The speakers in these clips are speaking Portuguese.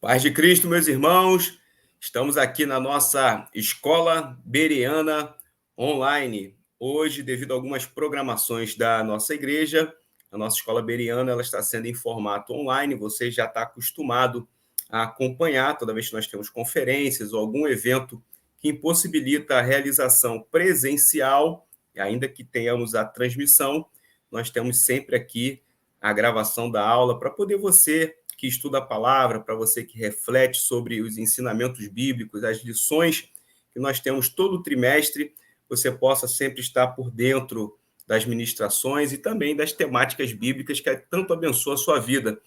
Paz de Cristo, meus irmãos, estamos aqui na nossa Escola Bereana Online. Hoje, devido a algumas programações da nossa igreja, a nossa Escola Bereana ela está sendo em formato online. Você já está acostumado a acompanhar toda vez que nós temos conferências ou algum evento que impossibilita a realização presencial, e ainda que tenhamos a transmissão, nós temos sempre aqui a gravação da aula para poder você que estuda a palavra, para você que reflete sobre os ensinamentos bíblicos, as lições que nós temos todo trimestre, você possa sempre estar por dentro das ministrações e também das temáticas bíblicas que tanto abençoam a sua vida.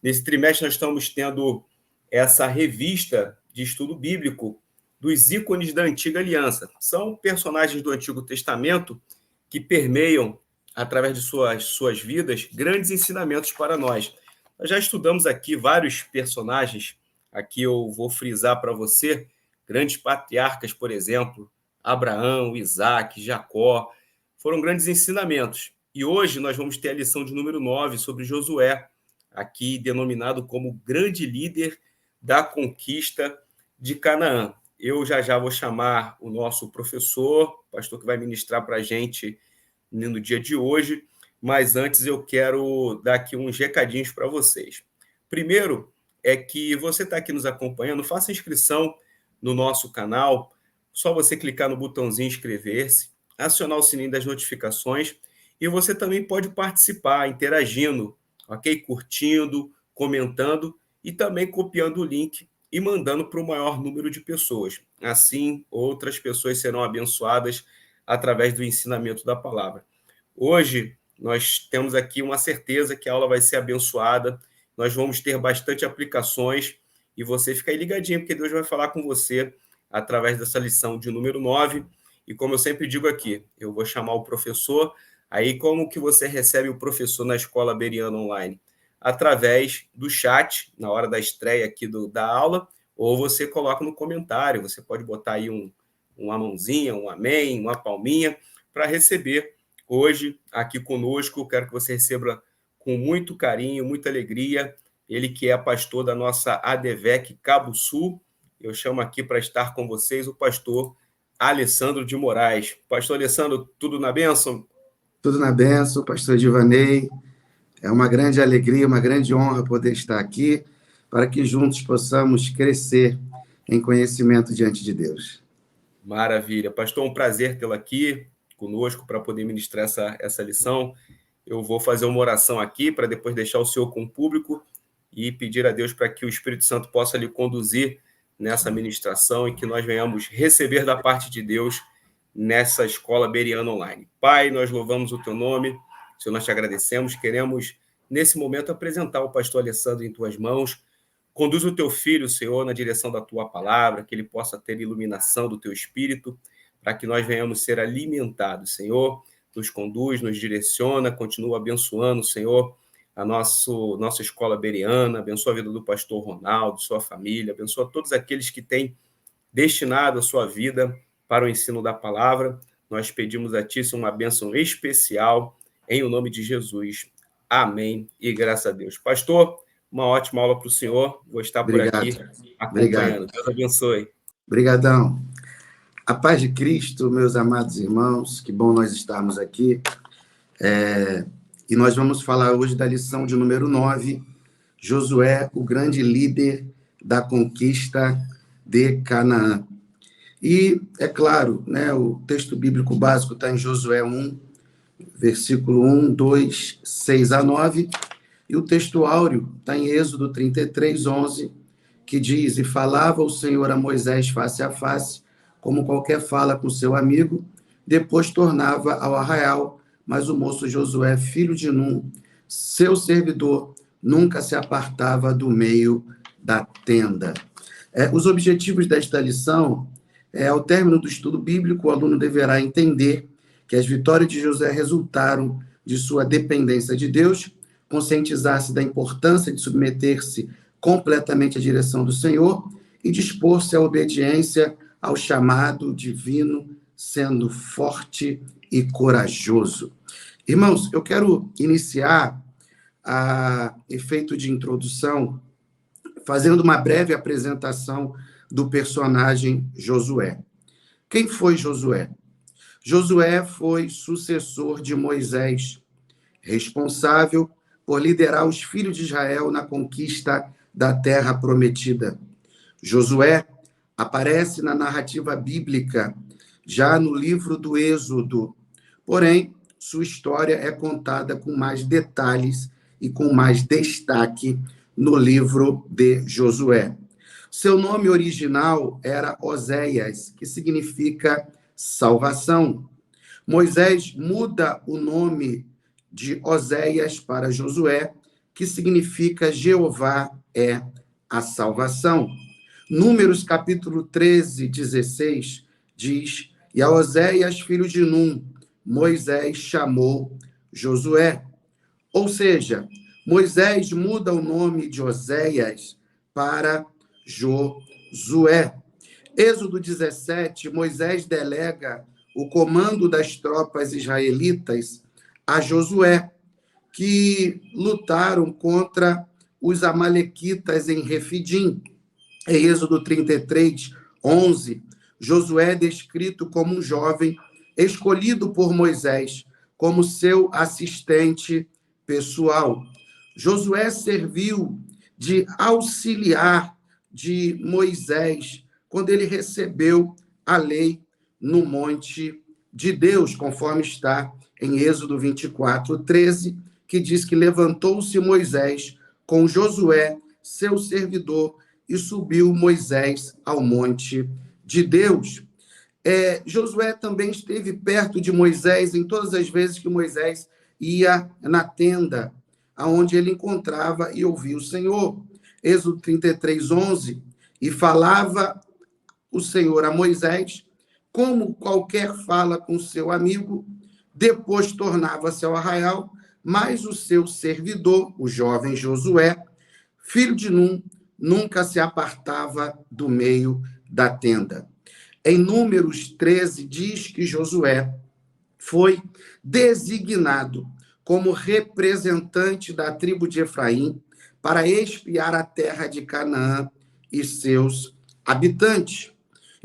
Nesse trimestre nós estamos tendo essa revista de estudo bíblico dos ícones da Antiga Aliança. São personagens do Antigo Testamento que permeiam, através de suas vidas, grandes ensinamentos para nós. Nós já estudamos aqui vários personagens. Aqui eu vou frisar para você grandes patriarcas, por exemplo, Abraão, Isaac, Jacó. Foram grandes ensinamentos. E hoje nós vamos ter a lição de número 9 sobre Josué, aqui denominado como grande líder da conquista de Canaã. Eu já vou chamar o nosso professor, pastor que vai ministrar para a gente no dia de hoje, mas antes eu quero dar aqui uns recadinhos para vocês. Primeiro é que você está aqui nos acompanhando, faça inscrição no nosso canal, só você clicar no botãozinho inscrever-se, acionar o sininho das notificações e você também pode participar interagindo, ok? Curtindo, comentando e também copiando o link e mandando para o maior número de pessoas. Assim, outras pessoas serão abençoadas através do ensinamento da palavra. Hoje, nós temos aqui uma certeza que a aula vai ser abençoada, nós vamos ter bastante aplicações e você fica aí ligadinho, porque Deus vai falar com você através dessa lição de número 9. E como eu sempre digo aqui, eu vou chamar o professor. Aí, como que você recebe o professor na Escola Bereana Online? Através do chat, na hora da estreia aqui da aula, ou você coloca no comentário, você pode botar aí uma mãozinha, um amém, uma palminha, para receber hoje aqui conosco. Quero que você receba com muito carinho, muita alegria, ele que é pastor da nossa ADVEC Cabo Sul. Eu chamo aqui para estar com vocês o pastor Alessandro de Moraes. Pastor Alessandro, tudo na bênção? Tudo na bênção, pastor Divanei. É uma grande alegria, uma grande honra poder estar aqui para que juntos possamos crescer em conhecimento diante de Deus. Maravilha. Pastor, um prazer tê-lo aqui conosco para poder ministrar essa lição. Eu vou fazer uma oração aqui para depois deixar o senhor com o público e pedir a Deus para que o Espírito Santo possa lhe conduzir nessa ministração e que nós venhamos receber da parte de Deus nessa Escola Bereana Online. Pai, nós louvamos o teu nome, Senhor, nós te agradecemos, queremos nesse momento apresentar o pastor Alessandro em tuas mãos. Conduz o teu filho, Senhor, na direção da tua palavra, que ele possa ter iluminação do teu espírito, para que nós venhamos ser alimentados, Senhor. Nos conduz, nos direciona, continua abençoando, Senhor, a nossa escola bereana, abençoa a vida do pastor Ronaldo, sua família, abençoa todos aqueles que têm destinado a sua vida para o ensino da palavra. Nós pedimos a ti uma bênção especial, em o nome de Jesus. Amém e graças a Deus. Pastor, uma ótima aula para o senhor. Vou estar por aqui acompanhando. Deus abençoe. Obrigadão. A paz de Cristo, meus amados irmãos, que bom nós estarmos aqui. E nós vamos falar hoje da lição de número 9, Josué, o grande líder da conquista de Canaã. E, é claro, né, o texto bíblico básico está em Josué 1, versículo 1, 2, 6 a 9, e o texto áureo está em Êxodo 33, 11, que diz: E falava o Senhor a Moisés face a face, como qualquer fala com seu amigo, depois tornava ao arraial, mas o moço Josué, filho de Num, seu servidor, nunca se apartava do meio da tenda. Os objetivos desta lição, ao término do estudo bíblico, o aluno deverá entender que as vitórias de Josué resultaram de sua dependência de Deus, conscientizar-se da importância de submeter-se completamente à direção do Senhor e dispor-se à obediência ao chamado divino, sendo forte e corajoso. Irmãos, eu quero iniciar, a efeito de introdução, fazendo uma breve apresentação do personagem Josué. Quem foi Josué? Josué foi sucessor de Moisés, responsável por liderar os filhos de Israel na conquista da terra prometida. Josué aparece na narrativa bíblica já no livro do Êxodo, porém, sua história é contada com mais detalhes e com mais destaque no livro de Josué. Seu nome original era Oséias, que significa salvação. Moisés muda o nome de Oséias para Josué, que significa Jeová é a salvação. Números capítulo 13, 16, diz: e a Oséias, filho de Num, Moisés chamou Josué. Ou seja, Moisés muda o nome de Oséias para Josué. Êxodo 17, Moisés delega o comando das tropas israelitas a Josué, que lutaram contra os amalequitas em Refidim. Em Êxodo 33, 11, Josué é descrito como um jovem escolhido por Moisés como seu assistente pessoal. Josué serviu de auxiliar de Moisés quando ele recebeu a lei no monte de Deus, conforme está em Êxodo 24, 13, que diz que levantou-se Moisés com Josué, seu servidor, e subiu Moisés ao monte de Deus. Josué também esteve perto de Moisés em todas as vezes que Moisés ia na tenda, aonde ele encontrava e ouvia o Senhor. Êxodo 33, 11, e falava o Senhor a Moisés, como qualquer fala com seu amigo, depois tornava-se ao arraial, mas o seu servidor, o jovem Josué, filho de Num, nunca se apartava do meio da tenda. Em Números 13, diz que Josué foi designado como representante da tribo de Efraim para espiar a terra de Canaã e seus habitantes.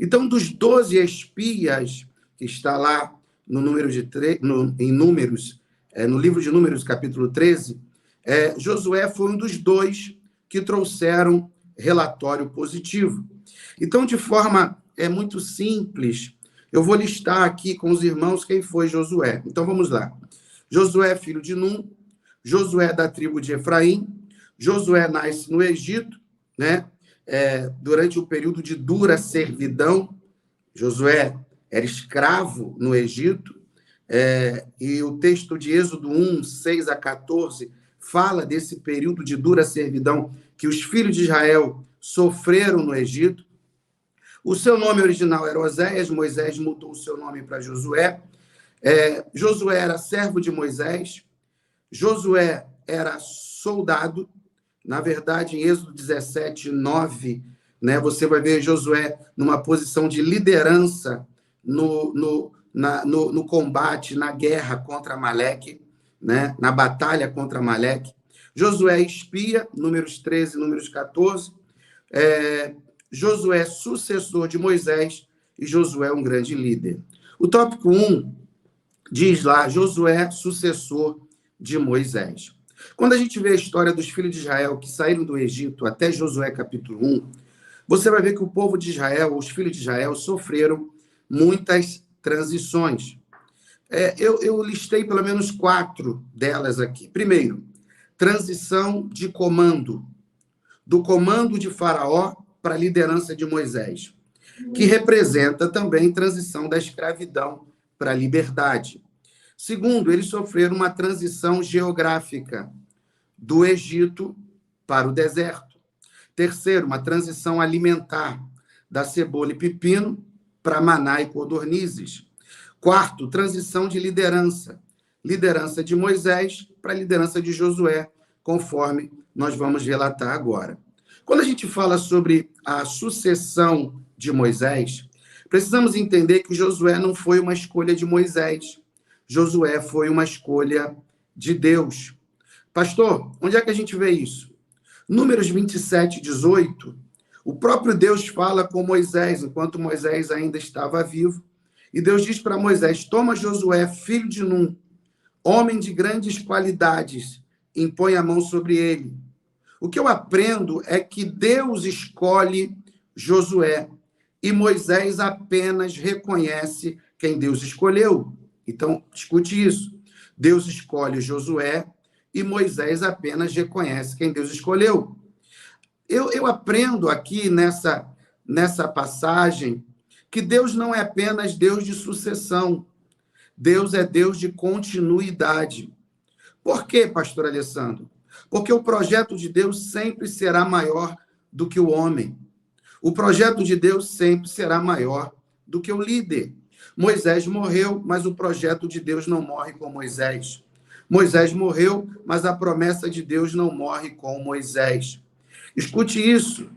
Então, dos 12 espias que está lá no livro de Números, capítulo 13, Josué foi um dos 2 que trouxeram relatório positivo. Então, de forma muito simples, eu vou listar aqui com os irmãos quem foi Josué. Então, vamos lá. Josué, filho de Num, Josué da tribo de Efraim, Josué nasce no Egito, né? Durante o período de dura servidão. Josué era escravo no Egito, e o texto de Êxodo 1, 6 a 14, fala desse período de dura servidão que os filhos de Israel sofreram no Egito. O seu nome original era Oséias, Moisés mudou o seu nome para Josué. Josué era servo de Moisés, Josué era soldado. Na verdade, em Êxodo 17, 9, né, você vai ver Josué numa posição de liderança no combate, na guerra contra Amaleque, né, na batalha contra Amaleque. Josué espia, Números 13, Números 14. Josué, sucessor de Moisés, e Josué, um grande líder. O tópico 1 diz lá, Josué, sucessor de Moisés. Quando a gente vê a história dos filhos de Israel que saíram do Egito até Josué capítulo 1, você vai ver que o povo de Israel, os filhos de Israel, sofreram muitas transições. Eu listei pelo menos 4 delas aqui. Primeiro, transição de comando, do comando de Faraó para a liderança de Moisés, que representa também transição da escravidão para a liberdade. Segundo, eles sofreram uma transição geográfica do Egito para o deserto. Terceiro, uma transição alimentar da cebola e pepino para maná e codornizes. Quarto, transição de liderança. Liderança de Moisés para a liderança de Josué, conforme nós vamos relatar agora. Quando a gente fala sobre a sucessão de Moisés, precisamos entender que Josué não foi uma escolha de Moisés. Josué foi uma escolha de Deus. Pastor, onde é que a gente vê isso? Números 27, 18, o próprio Deus fala com Moisés, enquanto Moisés ainda estava vivo, e Deus diz para Moisés: toma Josué, filho de Num, homem de grandes qualidades, impõe a mão sobre ele. O que eu aprendo é que Deus escolhe Josué e Moisés apenas reconhece quem Deus escolheu. Então, escute isso. Deus escolhe Josué e Moisés apenas reconhece quem Deus escolheu. Eu aprendo aqui nessa passagem que Deus não é apenas Deus de sucessão. Deus é Deus de continuidade. Por quê, pastor Alessandro? Porque o projeto de Deus sempre será maior do que o homem. O projeto de Deus sempre será maior do que o líder. Moisés morreu, mas o projeto de Deus não morre com Moisés. Moisés morreu, mas a promessa de Deus não morre com Moisés. Escute isso.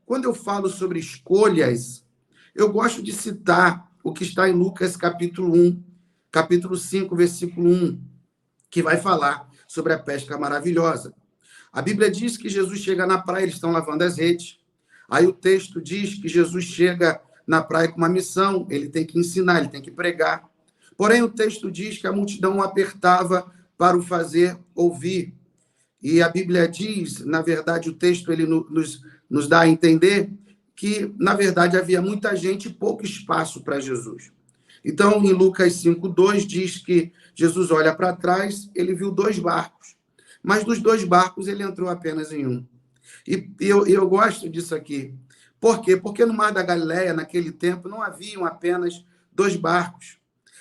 Quando eu falo sobre escolhas, eu gosto de citar o que está em Lucas capítulo 1, capítulo 5, versículo 1, que vai falar sobre a pesca maravilhosa. A Bíblia diz que Jesus chega na praia, eles estão lavando as redes. Aí o texto diz que Jesus chega na praia com uma missão, ele tem que ensinar, ele tem que pregar. Porém, o texto diz que a multidão o apertava para o fazer ouvir. E a Bíblia diz, na verdade, o texto ele nos dá a entender que, na verdade, havia muita gente e pouco espaço para Jesus. Então, em Lucas 5:2, diz que Jesus olha para trás, ele viu 2 barcos. Mas dos 2 barcos, ele entrou apenas em um. E eu gosto disso aqui. Por quê? Porque no Mar da Galileia, naquele tempo, não haviam apenas 2 barcos.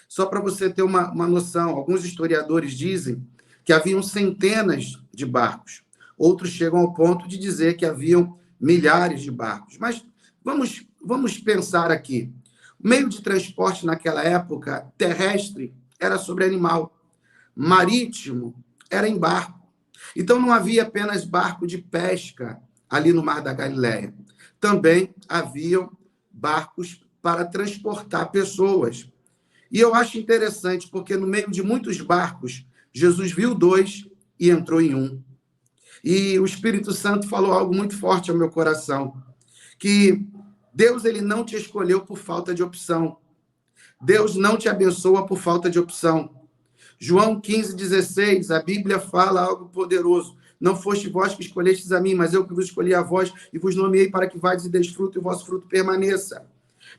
Só para você ter uma noção, alguns historiadores dizem que haviam centenas de barcos. Outros chegam ao ponto de dizer que haviam milhares de barcos. Mas vamos pensar aqui. O meio de transporte naquela época, terrestre, era sobre animal. Marítimo era em barco. Então, não havia apenas barco de pesca ali no Mar da Galileia. Também haviam barcos para transportar pessoas. E eu acho interessante, porque no meio de muitos barcos, Jesus viu 2 e entrou em um. E o Espírito Santo falou algo muito forte ao meu coração, que Deus ele não te escolheu por falta de opção. Deus não te abençoa por falta de opção. João 15:16, a Bíblia fala algo poderoso. Não foste vós que escolhestes a mim, mas eu que vos escolhi a vós e vos nomeei para que vades e deis fruto e o vosso fruto permaneça.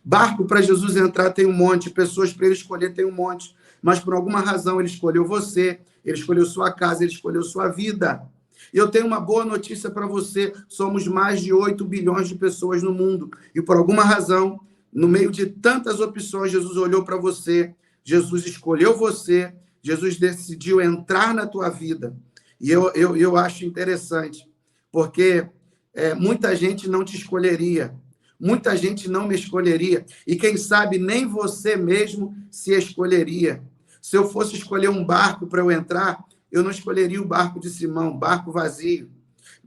Barco para Jesus entrar tem um monte, pessoas para ele escolher tem um monte, mas por alguma razão ele escolheu você, ele escolheu sua casa, ele escolheu sua vida. E eu tenho uma boa notícia para você, somos mais de 8 bilhões de pessoas no mundo, e por alguma razão, no meio de tantas opções, Jesus olhou para você, Jesus escolheu você, Jesus decidiu entrar na tua vida. E eu acho interessante, porque muita gente não te escolheria, muita gente não me escolheria, e quem sabe nem você mesmo se escolheria. Se eu fosse escolher um barco para eu entrar, eu não escolheria o barco de Simão, barco vazio.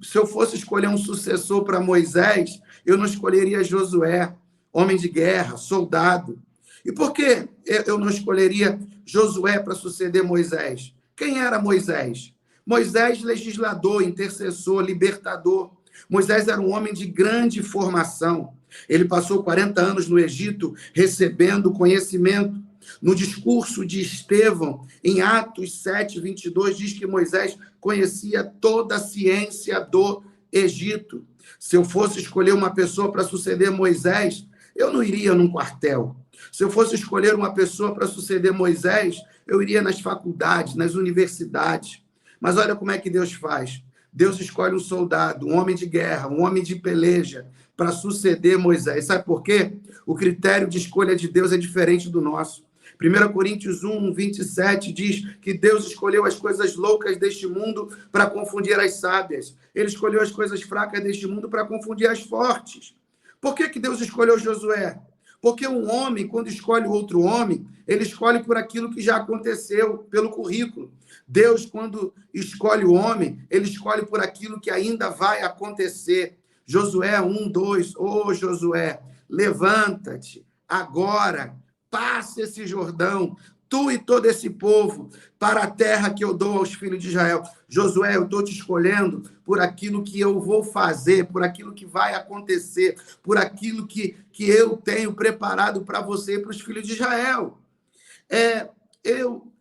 Se eu fosse escolher um sucessor para Moisés, eu não escolheria Josué, homem de guerra, soldado. E por que eu não escolheria Josué para suceder Moisés? Quem era Moisés? Moisés, legislador, intercessor, libertador. Moisés era um homem de grande formação. Ele passou 40 anos no Egito recebendo conhecimento. No discurso de Estevão, em Atos 7:22, diz que Moisés conhecia toda a ciência do Egito. Se eu fosse escolher uma pessoa para suceder Moisés, eu não iria num quartel. Se eu fosse escolher uma pessoa para suceder Moisés, eu iria nas faculdades, nas universidades. Mas olha como é que Deus faz. Deus escolhe um soldado, um homem de guerra, um homem de peleja, para suceder Moisés. Sabe por quê? O critério de escolha de Deus é diferente do nosso. 1 Coríntios 1:27 diz que Deus escolheu as coisas loucas deste mundo para confundir as sábias. Ele escolheu as coisas fracas deste mundo para confundir as fortes. Por que Deus escolheu Josué? Porque um homem, quando escolhe outro homem, ele escolhe por aquilo que já aconteceu, pelo currículo. Deus, quando escolhe o homem, ele escolhe por aquilo que ainda vai acontecer. Josué 1:2, Josué, levanta-te agora, passe esse Jordão, tu e todo esse povo, para a terra que eu dou aos filhos de Israel. Josué, eu estou te escolhendo por aquilo que eu vou fazer, por aquilo que vai acontecer, por aquilo que eu tenho preparado para você e para os filhos de Israel.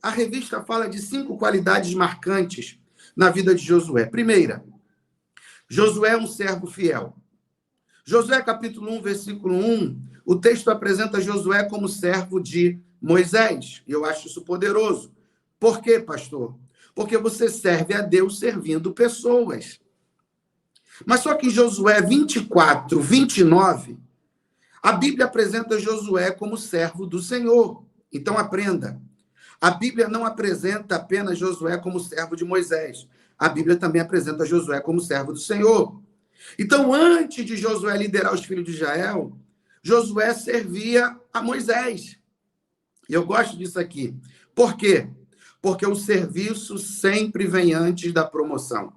A revista fala de 5 qualidades marcantes na vida de Josué. Primeira, Josué é um servo fiel. Josué, capítulo 1, versículo 1, o texto apresenta Josué como servo de Moisés. E eu acho isso poderoso. Por quê, pastor? Porque você serve a Deus servindo pessoas. Mas só que em Josué 24, 29, a Bíblia apresenta Josué como servo do Senhor. Então aprenda. A Bíblia não apresenta apenas Josué como servo de Moisés. A Bíblia também apresenta Josué como servo do Senhor. Então, antes de Josué liderar os filhos de Israel, Josué servia a Moisés. E eu gosto disso aqui. Por quê? Porque o serviço sempre vem antes da promoção.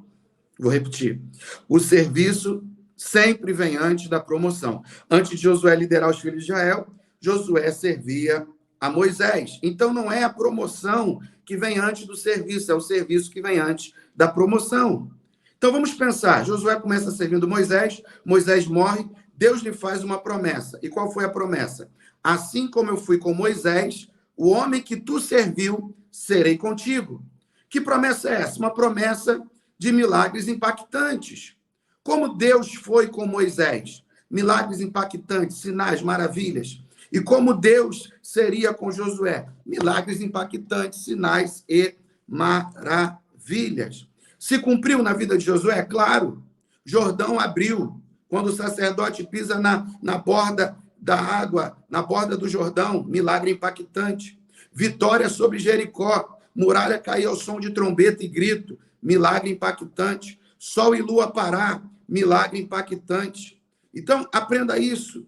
Vou repetir. O serviço sempre vem antes da promoção. Antes de Josué liderar os filhos de Israel, Josué servia a Moisés. Então, não é a promoção que vem antes do serviço, é o serviço que vem antes da promoção. Então, vamos pensar. Josué começa servindo Moisés, Moisés morre, Deus lhe faz uma promessa. E qual foi a promessa? Assim como eu fui com Moisés, o homem que tu serviu, serei contigo. Que promessa é essa? Uma promessa de milagres impactantes. Como Deus foi com Moisés? Milagres impactantes, sinais, maravilhas. E como Deus seria com Josué? Milagres impactantes, sinais e maravilhas. Se cumpriu na vida de Josué? Claro. Jordão abriu. Quando o sacerdote pisa na borda da água, na borda do Jordão, milagre impactante. Vitória sobre Jericó. Muralha caiu ao som de trombeta e grito, milagre impactante. Sol e lua parar, milagre impactante. Então, aprenda isso.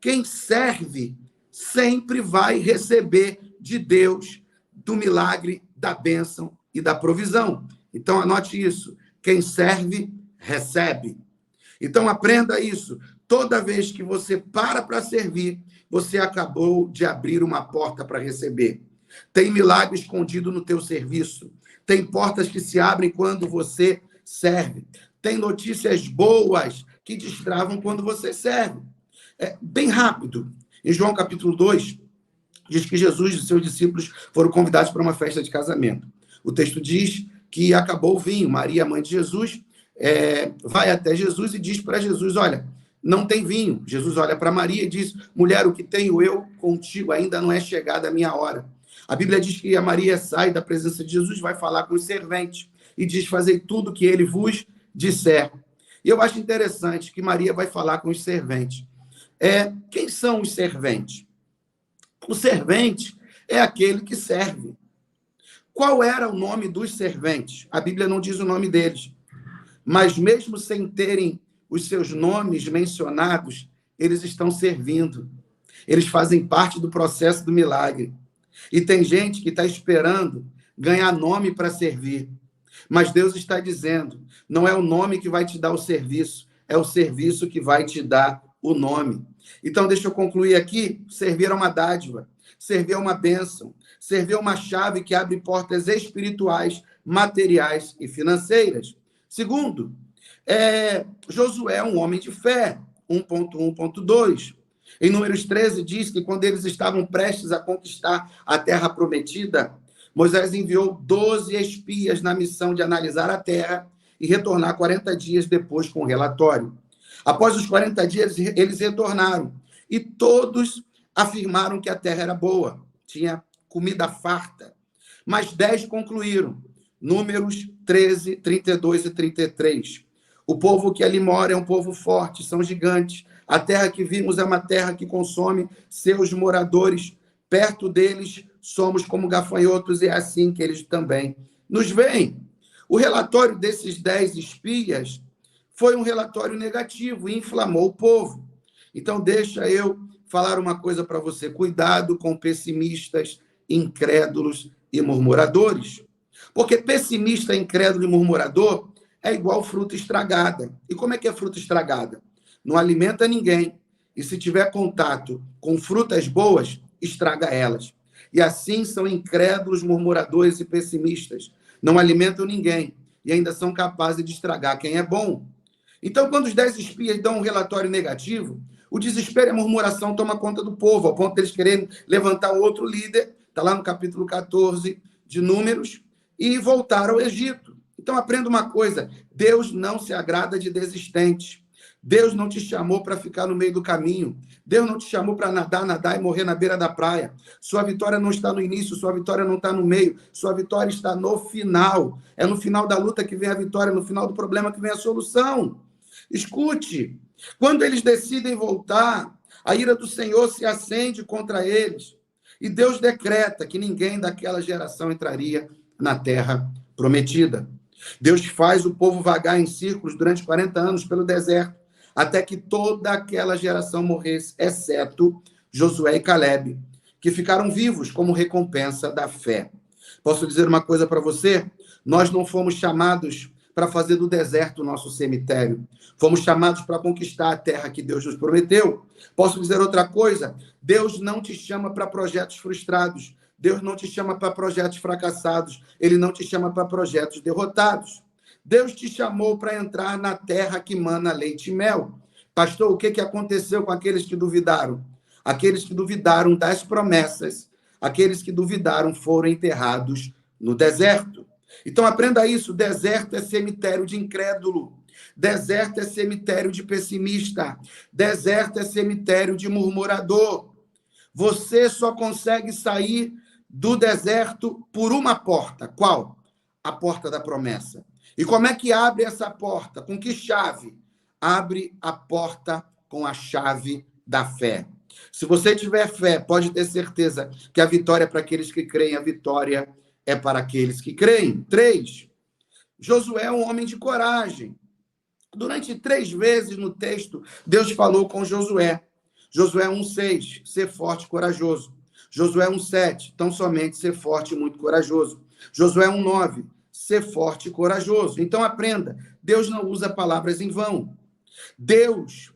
Quem serve sempre vai receber de Deus do milagre, da bênção e da provisão. Então, anote isso. Quem serve, recebe. Então, aprenda isso. Toda vez que você para servir, você acabou de abrir uma porta para receber. Tem milagre escondido no teu serviço. Tem portas que se abrem quando você serve. Tem notícias boas que destravam quando você serve. Bem rápido. Em João capítulo 2, diz que Jesus e seus discípulos foram convidados para uma festa de casamento. O texto diz que acabou o vinho. Maria, mãe de Jesus, vai até Jesus e diz para Jesus, olha, não tem vinho. Jesus olha para Maria e diz, mulher, o que tenho eu contigo ainda não é chegada a minha hora. A Bíblia diz que a Maria sai da presença de Jesus, vai falar com os serventes e diz, fazei tudo o que ele vos disser. E eu acho interessante que Maria vai falar com os serventes. Quem são os serventes? O servente é aquele que serve. Qual era o nome dos serventes? A Bíblia não diz o nome deles. Mas mesmo sem terem os seus nomes mencionados, eles estão servindo. Eles fazem parte do processo do milagre. E tem gente que está esperando ganhar nome para servir. Mas Deus está dizendo, não é o nome que vai te dar o serviço, é o serviço que vai te dar o nome. Então, deixa eu concluir aqui. Servir é uma dádiva, servir é uma bênção, servir é uma chave que abre portas espirituais, materiais e financeiras. Segundo, Josué é um homem de fé, 1.1.2. Em Números 13 diz que quando eles estavam prestes a conquistar a terra prometida, Moisés enviou 12 espias na missão de analisar a terra e retornar 40 dias depois com o relatório. Após os 40 dias, eles retornaram e todos afirmaram que a terra era boa, tinha comida farta. Mas 10 concluíram. Números 13, 32 e 33. O povo que ali mora é um povo forte, são gigantes. A terra que vimos é uma terra que consome seus moradores. Perto deles, somos como gafanhotos, e é assim que eles também nos veem. O relatório desses 10 espias foi um relatório negativo e inflamou o povo. Então, deixa eu falar uma coisa para você. Cuidado com pessimistas, incrédulos e murmuradores. Porque pessimista, incrédulo e murmurador é igual fruta estragada. E como é que é fruta estragada? Não alimenta ninguém. E se tiver contato com frutas boas, estraga elas. E assim são incrédulos, murmuradores e pessimistas. Não alimentam ninguém e ainda são capazes de estragar quem é bom. Então, quando os 10 espias dão um relatório negativo, o desespero e a murmuração toma conta do povo, ao ponto de eles quererem levantar outro líder, está lá no capítulo 14 de Números, e voltar ao Egito. Então, aprenda uma coisa, Deus não se agrada de desistentes. Deus não te chamou para ficar no meio do caminho. Deus não te chamou para nadar e morrer na beira da praia. Sua vitória não está no início, sua vitória não está no meio, sua vitória está no final. É no final da luta que vem a vitória, no final do problema que vem a solução. Escute, quando eles decidem voltar, a ira do Senhor se acende contra eles. E Deus decreta que ninguém daquela geração entraria na terra prometida. Deus faz o povo vagar em círculos durante 40 anos pelo deserto, até que toda aquela geração morresse, exceto Josué e Calebe, que ficaram vivos como recompensa da fé. Posso dizer uma coisa para você? Nós não fomos chamados para fazer do deserto o nosso cemitério. Fomos chamados para conquistar a terra que Deus nos prometeu. Posso dizer outra coisa? Deus não te chama para projetos frustrados. Deus não te chama para projetos fracassados. Ele não te chama para projetos derrotados. Deus te chamou para entrar na terra que mana leite e mel. Pastor, o que aconteceu com aqueles que duvidaram? Aqueles que duvidaram das promessas, aqueles que duvidaram foram enterrados no deserto. Então aprenda isso, deserto é cemitério de incrédulo, deserto é cemitério de pessimista, deserto é cemitério de murmurador. Você só consegue sair do deserto por uma porta. Qual? A porta da promessa. E como é que abre essa porta? Com que chave? Abre a porta com a chave da fé. Se você tiver fé, pode ter certeza que a vitória é para aqueles que creem, a vitória é para aqueles que creem. 3. Josué é um homem de coragem. Durante 3 vezes no texto, Deus falou com Josué. Josué 1,6, ser forte e corajoso. Josué 1,7, tão somente ser forte e muito corajoso. Josué 1,9, ser forte e corajoso. Então aprenda, Deus não usa palavras em vão. Deus,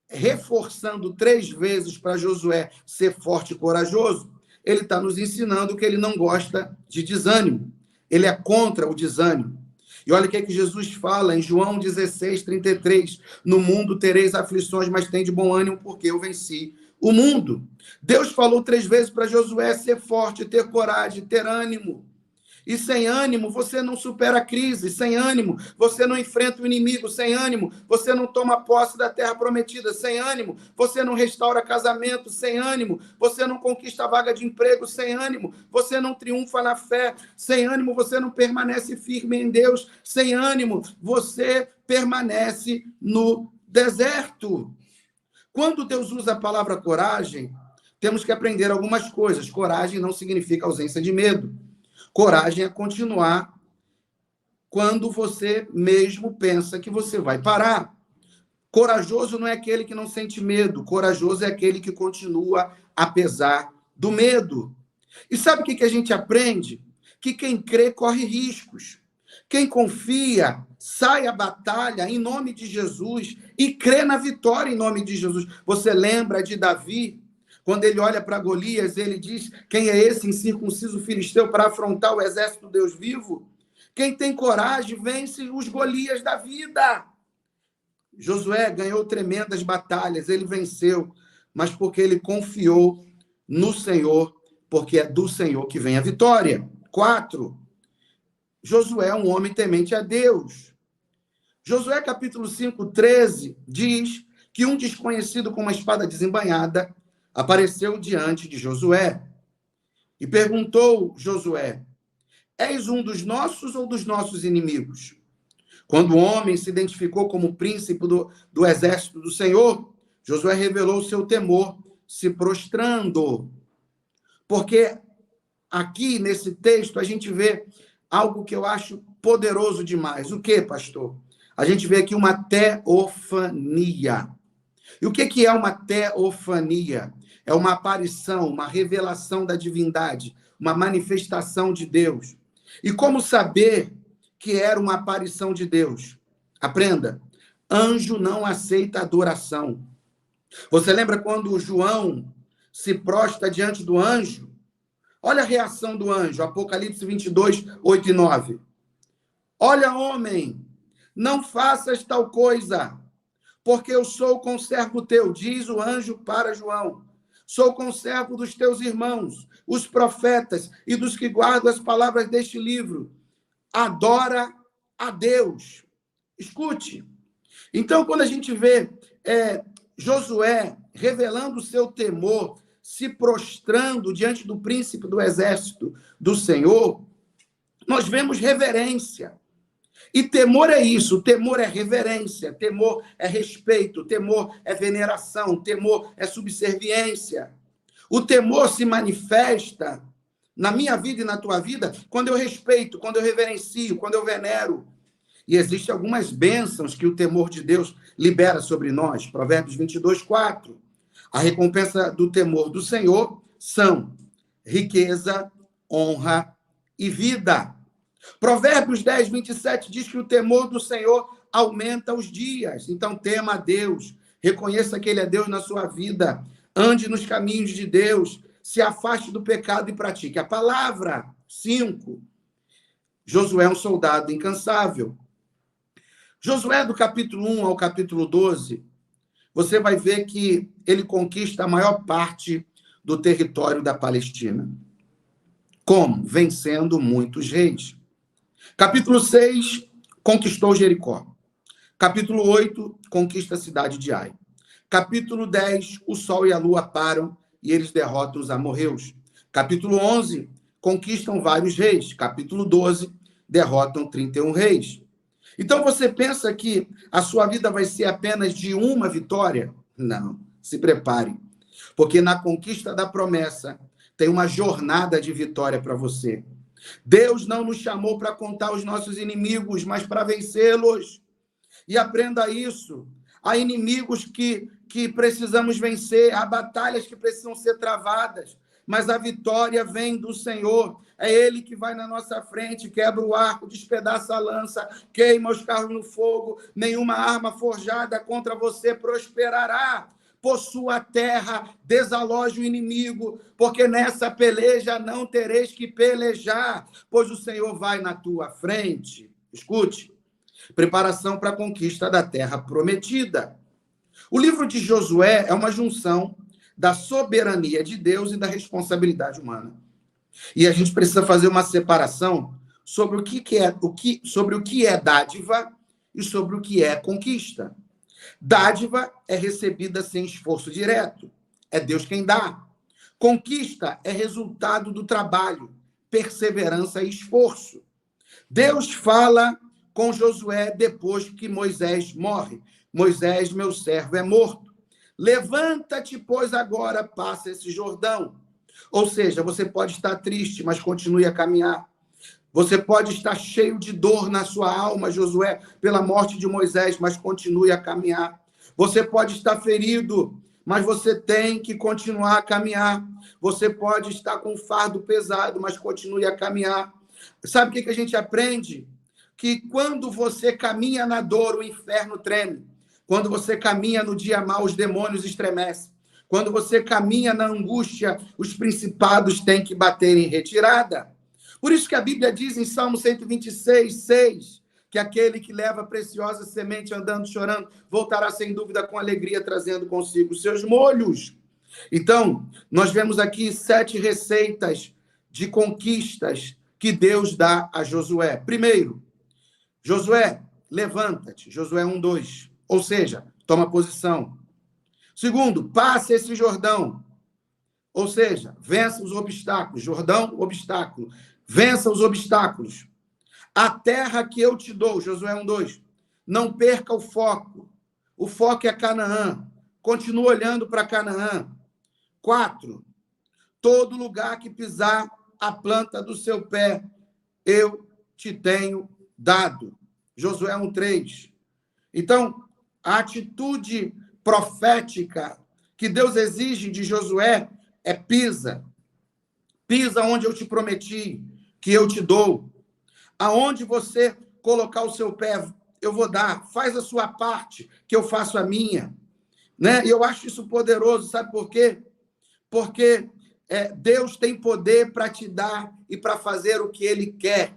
reforçando 3 vezes para Josué ser forte e corajoso, ele está nos ensinando que ele não gosta de desânimo. Ele é contra o desânimo. E olha o que é que Jesus fala em João 16:33. No mundo tereis aflições, mas tem de bom ânimo, porque eu venci o mundo. Deus falou 3 vezes para Josué ser forte, ter coragem, ter ânimo. E sem ânimo, você não supera a crise. Sem ânimo, você não enfrenta o inimigo. Sem ânimo, você não toma posse da terra prometida. Sem ânimo, você não restaura casamento. Sem ânimo, você não conquista a vaga de emprego. Sem ânimo, você não triunfa na fé. Sem ânimo, você não permanece firme em Deus. Sem ânimo, você permanece no deserto. Quando Deus usa a palavra coragem, temos que aprender algumas coisas. Coragem não significa ausência de medo. Coragem é continuar quando você mesmo pensa que você vai parar. Corajoso não é aquele que não sente medo. Corajoso é aquele que continua apesar do medo. E sabe o que a gente aprende? Que quem crê corre riscos. Quem confia sai à batalha em nome de Jesus e crê na vitória em nome de Jesus. Você lembra de Davi? Quando ele olha para Golias, ele diz, quem é esse incircunciso filisteu para afrontar o exército do Deus vivo? Quem tem coragem vence os Golias da vida. Josué ganhou tremendas batalhas, ele venceu, mas porque ele confiou no Senhor, porque é do Senhor que vem a vitória. 4. Josué é um homem temente a Deus. Josué capítulo 5:13 diz que um desconhecido com uma espada desembainhada apareceu diante de Josué e perguntou Josué, és um dos nossos ou dos nossos inimigos? Quando o homem se identificou como príncipe do exército do Senhor, Josué revelou seu temor, se prostrando. Porque aqui nesse texto a gente vê algo que eu acho poderoso demais. O que, pastor? A gente vê aqui uma teofania. E o que é uma teofania? É uma aparição, uma revelação da divindade, uma manifestação de Deus. E como saber que era uma aparição de Deus? Aprenda, anjo não aceita adoração. Você lembra quando João se prostra diante do anjo? Olha a reação do anjo, Apocalipse 22, 8 e 9. Olha, homem, não faças tal coisa, porque eu sou conservo teu, diz o anjo para João. Sou conservo dos teus irmãos, os profetas e dos que guardam as palavras deste livro. Adora a Deus. Escute. Então, quando a gente vê Josué revelando o seu temor, se prostrando diante do príncipe do exército do Senhor, nós vemos reverência. E temor é isso, temor é reverência, temor é respeito, temor é veneração, temor é subserviência. O temor se manifesta na minha vida e na tua vida quando eu respeito, quando eu reverencio, quando eu venero. E existem algumas bênçãos que o temor de Deus libera sobre nós. Provérbios 22, 4. A recompensa do temor do Senhor são riqueza, honra e vida. Provérbios 10, 27 diz que o temor do Senhor aumenta os dias. Então, tema a Deus. Reconheça que Ele é Deus na sua vida. Ande nos caminhos de Deus. Se afaste do pecado e pratique a palavra. 5. Josué é um soldado incansável. Josué, do capítulo 1 ao capítulo 12, você vai ver que ele conquista a maior parte do território da Palestina. Como? Vencendo muitos reis. Capítulo 6, conquistou Jericó. Capítulo 8, conquista a cidade de Ai. Capítulo 10, o sol e a lua param e eles derrotam os amorreus. Capítulo 11, conquistam vários reis. Capítulo 12, derrotam 31 reis. Então você pensa que a sua vida vai ser apenas de uma vitória? Não, se prepare. Porque na conquista da promessa tem uma jornada de vitória para você. Deus não nos chamou para contar os nossos inimigos, mas para vencê-los. E aprenda isso. Há inimigos que precisamos vencer, há batalhas que precisam ser travadas, mas a vitória vem do Senhor. É Ele que vai na nossa frente, quebra o arco, despedaça a lança, queima os carros no fogo, nenhuma arma forjada contra você prosperará. Possua a terra, desaloje o inimigo, porque nessa peleja não tereis que pelejar, pois o Senhor vai na tua frente. Escute, preparação para a conquista da terra prometida. O livro de Josué é uma junção da soberania de Deus e da responsabilidade humana. E a gente precisa fazer uma separação sobre o que é dádiva e sobre o que é conquista. Dádiva é recebida sem esforço direto. É Deus quem dá. Conquista é resultado do trabalho, perseverança e esforço. Deus fala com Josué depois que Moisés morre. Moisés, meu servo, é morto. Levanta-te, pois agora passa esse Jordão. Ou seja, você pode estar triste, mas continue a caminhar. Você pode estar cheio de dor na sua alma, Josué, pela morte de Moisés, mas continue a caminhar. Você pode estar ferido, mas você tem que continuar a caminhar. Você pode estar com um fardo pesado, mas continue a caminhar. Sabe o que a gente aprende? Que quando você caminha na dor, o inferno treme. Quando você caminha no dia mau, os demônios estremecem. Quando você caminha na angústia, os principados têm que bater em retirada. Por isso que a Bíblia diz em Salmo 126, 6, que aquele que leva a preciosa semente andando, chorando, voltará sem dúvida com alegria, trazendo consigo os seus molhos. Então, nós vemos aqui 7 receitas de conquistas que Deus dá a Josué. Primeiro, Josué, levanta-te. Josué 1:2. Ou seja, toma posição. Segundo, passe esse Jordão. Ou seja, vença os obstáculos. Jordão, obstáculo. Vença os obstáculos. A terra que eu te dou, Josué 1:2. Não perca o foco. O foco é Canaã. Continua olhando para Canaã. 4. Todo lugar que pisar a planta do seu pé, eu te tenho dado. Josué 1:3. Então, a atitude profética que Deus exige de Josué é pisa. Pisa onde eu te prometi, que eu te dou. Aonde você colocar o seu pé, eu vou dar. Faz a sua parte, que eu faço a minha. Né? E eu acho isso poderoso, sabe por quê? Porque Deus tem poder para te dar e para fazer o que Ele quer.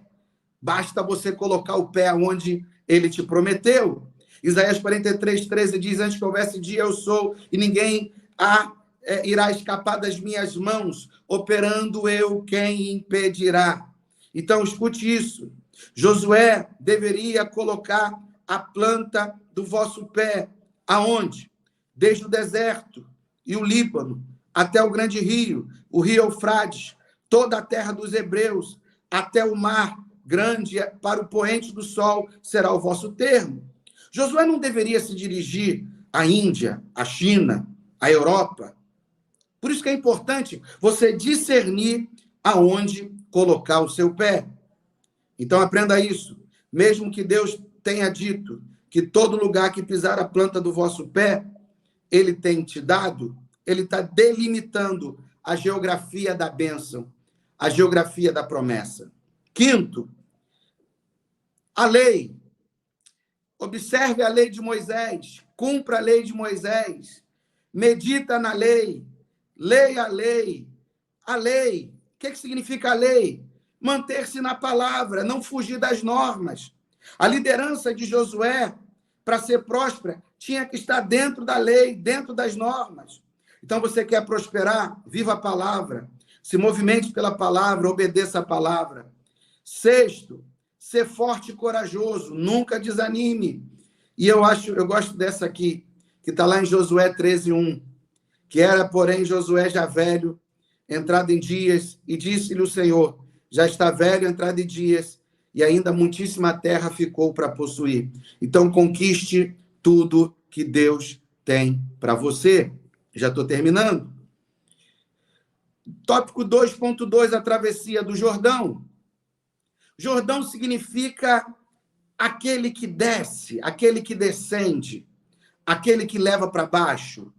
Basta você colocar o pé onde Ele te prometeu. Isaías 43:13 diz: antes que houvesse dia, eu sou, e ninguém irá escapar das minhas mãos, operando eu, quem impedirá? Então, escute isso. Josué deveria colocar a planta do vosso pé aonde? Desde o deserto e o Líbano, até o grande rio, o rio Eufrates, toda a terra dos hebreus, até o mar grande, para o poente do sol, será o vosso termo. Josué não deveria se dirigir à Índia, à China, à Europa. Por isso que é importante você discernir aonde colocar o seu pé. Então, aprenda isso. Mesmo que Deus tenha dito que todo lugar que pisar a planta do vosso pé, Ele tem te dado, Ele está delimitando a geografia da bênção, a geografia da promessa. Quinto, a lei. Observe a lei de Moisés, cumpra a lei de Moisés, medita na lei, leia a lei. A lei, o que significa a lei? Manter-se na palavra, não fugir das normas. A liderança de Josué, para ser próspera, tinha que estar dentro da lei, dentro das normas. Então, você quer prosperar? Viva a palavra. Se movimente pela palavra, obedeça a palavra. Sexto, ser forte e corajoso, nunca desanime. E eu gosto dessa aqui, que está lá em Josué 13:1, que era, porém, Josué já velho, entrado em dias, e disse-lhe o Senhor: já está velho, entrado em dias, e ainda muitíssima terra ficou para possuir. Então, conquiste tudo que Deus tem para você. Já estou terminando. Tópico 2.2, a travessia do Jordão. Jordão significa aquele que desce, aquele que descende, aquele que leva para baixo.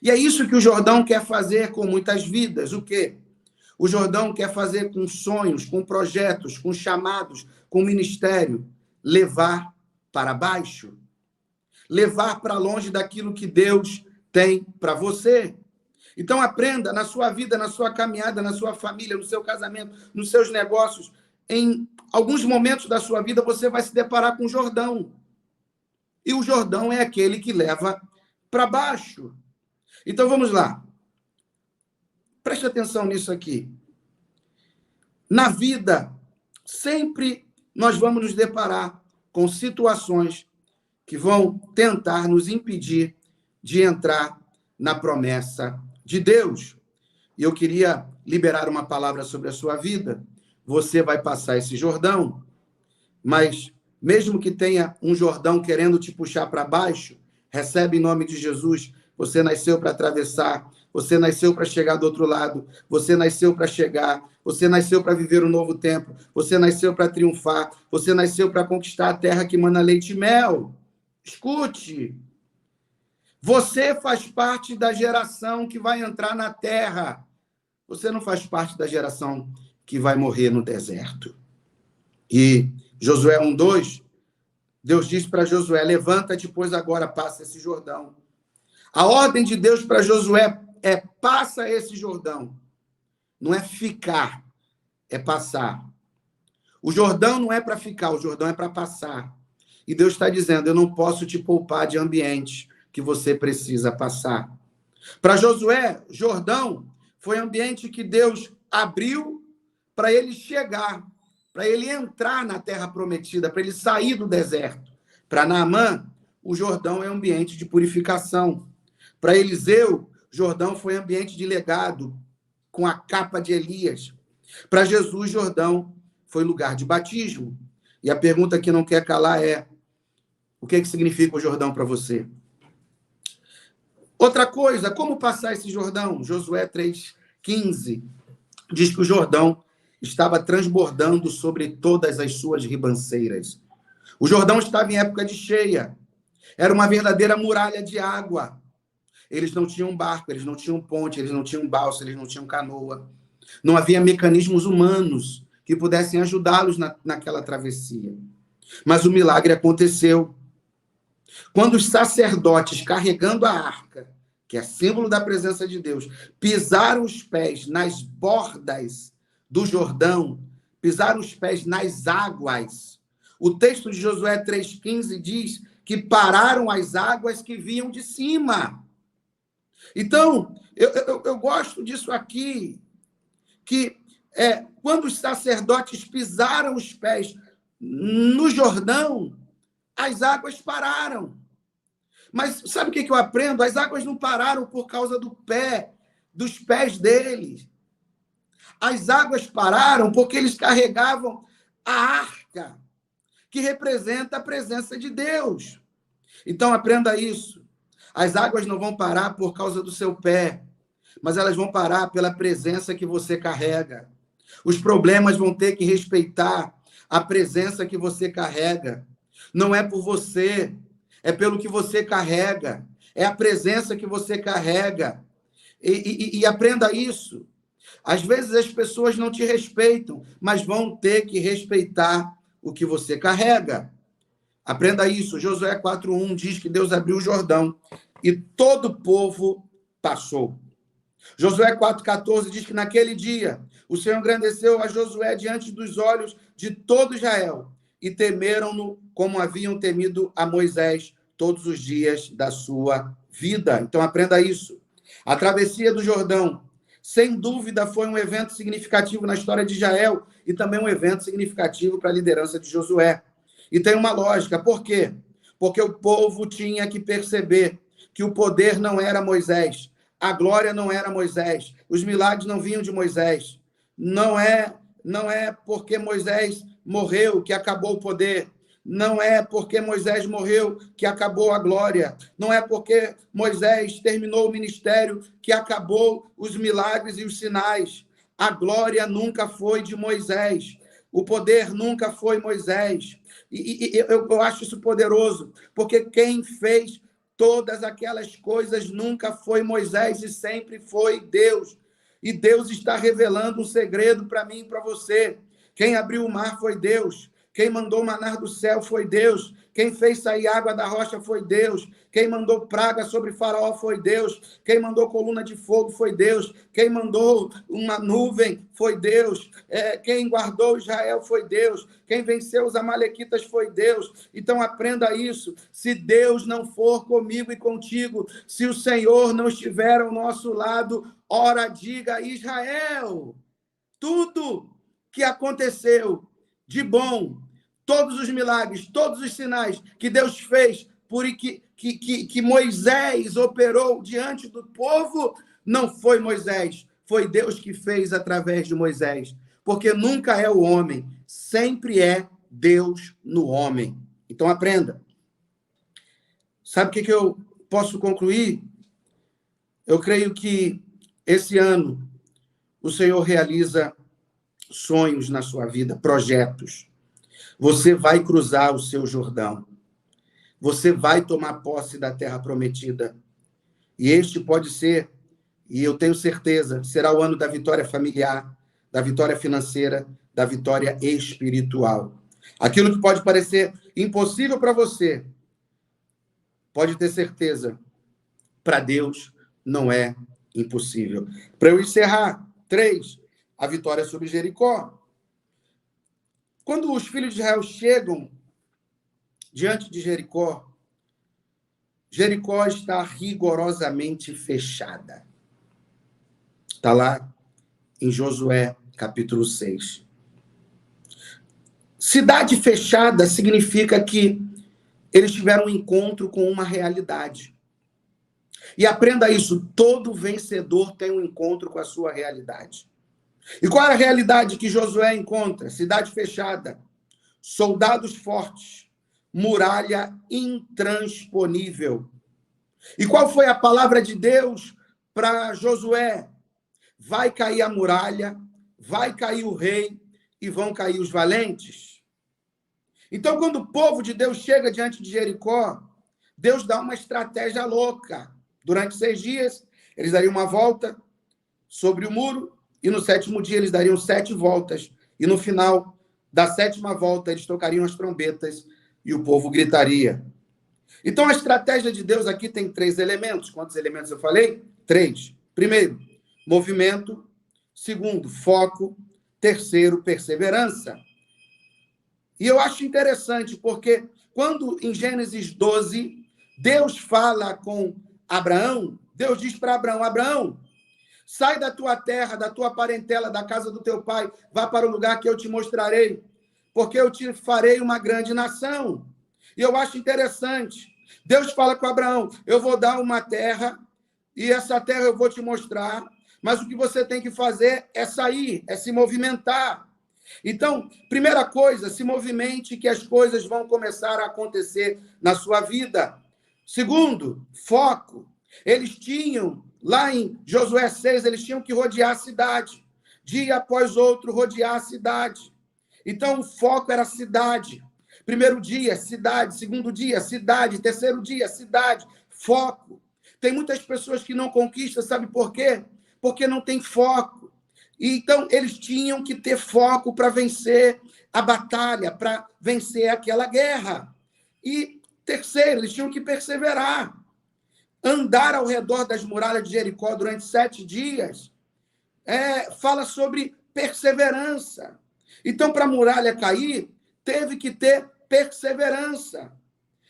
E é isso que o Jordão quer fazer com muitas vidas. O quê? O Jordão quer fazer com sonhos, com projetos, com chamados, com ministério. Levar para baixo. Levar para longe daquilo que Deus tem para você. Então, aprenda na sua vida, na sua caminhada, na sua família, no seu casamento, nos seus negócios. Em alguns momentos da sua vida, você vai se deparar com o Jordão. E o Jordão é aquele que leva para baixo. Então, vamos lá. Preste atenção nisso aqui. Na vida, sempre nós vamos nos deparar com situações que vão tentar nos impedir de entrar na promessa de Deus. E eu queria liberar uma palavra sobre a sua vida. Você vai passar esse Jordão, mas mesmo que tenha um Jordão querendo te puxar para baixo, recebe em nome de Jesus. Você nasceu para atravessar, você nasceu para chegar do outro lado, você nasceu para chegar, você nasceu para viver um novo tempo, você nasceu para triunfar, você nasceu para conquistar a terra que mana leite e mel. Escute, você faz parte da geração que vai entrar na terra. Você não faz parte da geração que vai morrer no deserto. E Josué 1:2, Deus diz para Josué: levanta-te, pois agora passa esse Jordão. A ordem de Deus para Josué é: passa esse Jordão. Não é ficar, é passar. O Jordão não é para ficar, o Jordão é para passar. E Deus está dizendo: eu não posso te poupar de ambiente que você precisa passar. Para Josué, Jordão foi ambiente que Deus abriu para ele chegar, para ele entrar na terra prometida, para ele sair do deserto. Para Naamã, o Jordão é ambiente de purificação. Para Eliseu, Jordão foi ambiente de legado, com a capa de Elias. Para Jesus, Jordão foi lugar de batismo. E a pergunta que não quer calar é: o que significa o Jordão para você? Outra coisa, como passar esse Jordão? Josué 3:15 diz que o Jordão estava transbordando sobre todas as suas ribanceiras. O Jordão estava em época de cheia. Era uma verdadeira muralha de água. Eles não tinham barco, eles não tinham ponte, eles não tinham balsa, eles não tinham canoa. Não havia mecanismos humanos que pudessem ajudá-los naquela travessia. Mas o milagre aconteceu. Quando os sacerdotes, carregando a arca, que é símbolo da presença de Deus, pisaram os pés nas bordas do Jordão, pisaram os pés nas águas. O texto de Josué 3,15 diz que pararam as águas que vinham de cima. Então, eu gosto disso aqui, que quando os sacerdotes pisaram os pés no Jordão, as águas pararam. Mas sabe o que eu aprendo? As águas não pararam por causa dos pés deles. As águas pararam porque eles carregavam a arca, que representa a presença de Deus. Então, aprenda isso. As águas não vão parar por causa do seu pé, mas elas vão parar pela presença que você carrega. Os problemas vão ter que respeitar a presença que você carrega. Não é por você, é pelo que você carrega. É a presença que você carrega. E aprenda isso. Às vezes as pessoas não te respeitam, mas vão ter que respeitar o que você carrega. Aprenda isso. Josué 4:1 diz que Deus abriu o Jordão e todo o povo passou. Josué 4,14 diz que naquele dia o Senhor engrandeceu a Josué diante dos olhos de todo Israel e temeram-no como haviam temido a Moisés todos os dias da sua vida. Então aprenda isso. A travessia do Jordão, sem dúvida, foi um evento significativo na história de Israel e também um evento significativo para a liderança de Josué. E tem uma lógica. Por quê? Porque o povo tinha que perceber que o poder não era Moisés, a glória não era Moisés, os milagres não vinham de Moisés. Não é porque Moisés morreu que acabou o poder. Não é porque Moisés morreu que acabou a glória. Não é porque Moisés terminou o ministério que acabou os milagres e os sinais. A glória nunca foi de Moisés. O poder nunca foi Moisés. E eu acho isso poderoso, porque quem fez todas aquelas coisas nunca foi Moisés e sempre foi Deus. E Deus está revelando um segredo para mim e para você. Quem abriu o mar foi Deus. Quem mandou manar do céu foi Deus. Quem fez sair água da rocha foi Deus. Quem mandou praga sobre Faraó foi Deus. Quem mandou coluna de fogo foi Deus. Quem mandou uma nuvem foi Deus. Quem guardou Israel foi Deus. Quem venceu os amalequitas foi Deus. Então aprenda isso. Se Deus não for comigo e contigo, se o Senhor não estiver ao nosso lado, ora diga Israel. Tudo que aconteceu de bom, todos os milagres, todos os sinais que Deus fez, que Moisés operou diante do povo, não foi Moisés, foi Deus que fez através de Moisés. Porque nunca é o homem, sempre é Deus no homem. Então aprenda. Sabe o que eu posso concluir? Eu creio que esse ano o Senhor realiza sonhos na sua vida, projetos. Você vai cruzar o seu Jordão. Você vai tomar posse da terra prometida. E este pode ser, e eu tenho certeza, será o ano da vitória familiar, da vitória financeira, da vitória espiritual. Aquilo que pode parecer impossível para você, pode ter certeza, para Deus não é impossível. Para eu encerrar, 3, a vitória sobre Jericó. Quando os filhos de Israel chegam diante de Jericó, Jericó está rigorosamente fechada. Está lá em Josué, capítulo 6. Cidade fechada significa que eles tiveram um encontro com uma realidade. E aprenda isso, todo vencedor tem um encontro com a sua realidade. E qual é a realidade que Josué encontra? Cidade fechada, soldados fortes, muralha intransponível. E qual foi a palavra de Deus para Josué? Vai cair a muralha, vai cair o rei e vão cair os valentes. Então, quando o povo de Deus chega diante de Jericó, Deus dá uma estratégia louca. Durante 6 dias, eles dariam uma volta sobre o muro, e no 7º dia eles dariam 7 voltas. E no final da 7ª volta, eles tocariam as trombetas e o povo gritaria. Então, a estratégia de Deus aqui tem 3 elementos. Quantos elementos eu falei? 3. Primeiro, movimento. Segundo, foco. Terceiro, perseverança. E eu acho interessante, porque quando em Gênesis 12, Deus fala com Abraão, Deus diz para Abraão, Abraão, sai da tua terra, da tua parentela, da casa do teu pai, vá para o lugar que eu te mostrarei, porque eu te farei uma grande nação. E eu acho interessante, Deus fala com Abraão, eu vou dar uma terra, e essa terra eu vou te mostrar, mas o que você tem que fazer é sair, é se movimentar. Então, primeira coisa, se movimente que as coisas vão começar a acontecer na sua vida. Segundo, foco. Eles tinham, lá em Josué 6, eles tinham que rodear a cidade. Dia após outro, rodear a cidade. Então, o foco era a cidade. Primeiro dia, cidade. Segundo dia, cidade. Terceiro dia, cidade. Foco. Tem muitas pessoas que não conquistam, sabe por quê? Porque não tem foco. Então, eles tinham que ter foco para vencer a batalha, para vencer aquela guerra. E, terceiro, eles tinham que perseverar. Andar ao redor das muralhas de Jericó durante 7 dias fala sobre perseverança. Então, para a muralha cair, teve que ter perseverança.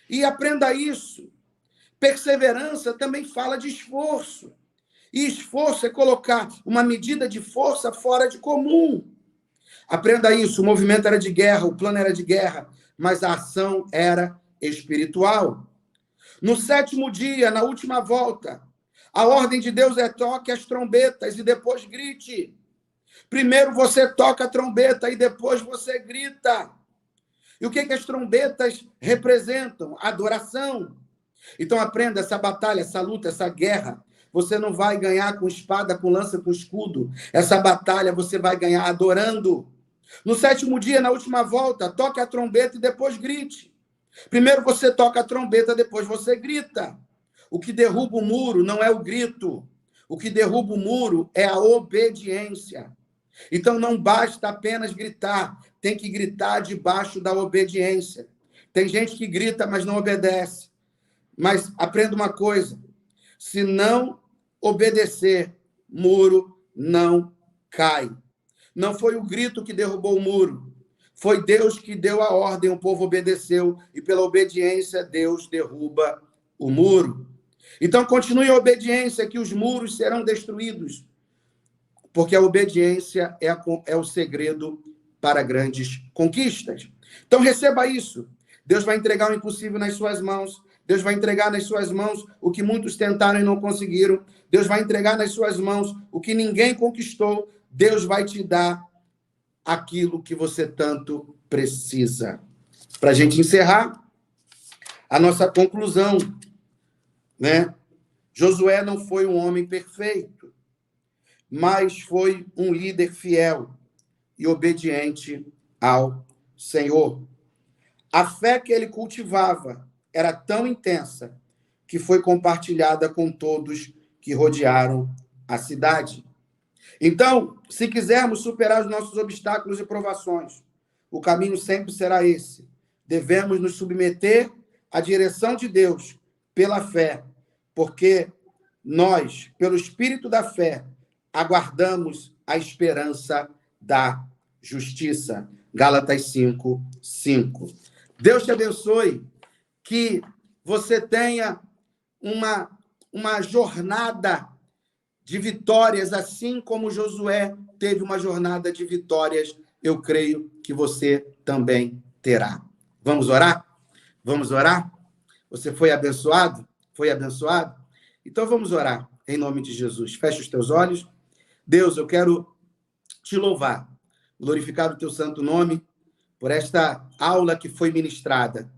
E aprenda isso. Perseverança também fala de esforço. E esforço é colocar uma medida de força fora de comum. Aprenda isso, o movimento era de guerra, o plano era de guerra, mas a ação era espiritual. No 7º dia, na última volta, a ordem de Deus é toque as trombetas e depois grite. Primeiro você toca a trombeta e depois você grita. E o que as trombetas representam? Adoração. Então aprenda essa batalha, essa luta, essa guerra. Você não vai ganhar com espada, com lança, com escudo. Essa batalha você vai ganhar adorando. No 7º dia, na última volta, toque a trombeta e depois grite. Primeiro você toca a trombeta, depois você grita. O que derruba o muro não é o grito. O que derruba o muro é a obediência. Então não basta apenas gritar, tem que gritar debaixo da obediência. Tem gente que grita, mas não obedece. Mas aprenda uma coisa, se não obedecer, muro não cai. Não foi o grito que derrubou o muro, foi Deus que deu a ordem, o povo obedeceu, e pela obediência Deus derruba o muro. Então continue a obediência, que os muros serão destruídos, porque a obediência é o segredo para grandes conquistas. Então receba isso. Deus vai entregar o impossível nas suas mãos. Deus vai entregar nas suas mãos o que muitos tentaram e não conseguiram. Deus vai entregar nas suas mãos o que ninguém conquistou. Deus vai te dar aquilo que você tanto precisa. Para a gente encerrar, a nossa conclusão, né? Josué não foi um homem perfeito, mas foi um líder fiel e obediente ao Senhor. A fé que ele cultivava era tão intensa que foi compartilhada com todos que rodearam a cidade. Então, se quisermos superar os nossos obstáculos e provações, o caminho sempre será esse. Devemos nos submeter à direção de Deus pela fé, porque nós, pelo Espírito da fé, aguardamos a esperança da justiça. Gálatas 5:5. Deus te abençoe, que você tenha uma jornada de vitórias, assim como Josué teve uma jornada de vitórias, eu creio que você também terá. Vamos orar? Vamos orar? Você foi abençoado? Foi abençoado? Então vamos orar, em nome de Jesus. Feche os teus olhos. Deus, eu quero te louvar, glorificar o teu santo nome, por esta aula que foi ministrada.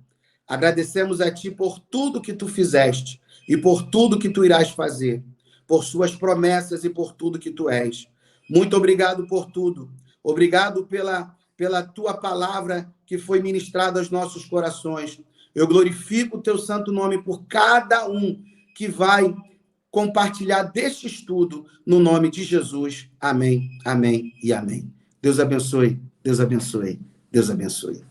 Agradecemos a ti por tudo que tu fizeste e por tudo que tu irás fazer, por suas promessas e por tudo que tu és. Muito obrigado por tudo. Obrigado pela tua palavra que foi ministrada aos nossos corações. Eu glorifico o teu santo nome por cada um que vai compartilhar deste estudo, no nome de Jesus. Amém, amém e amém. Deus abençoe, Deus abençoe, Deus abençoe.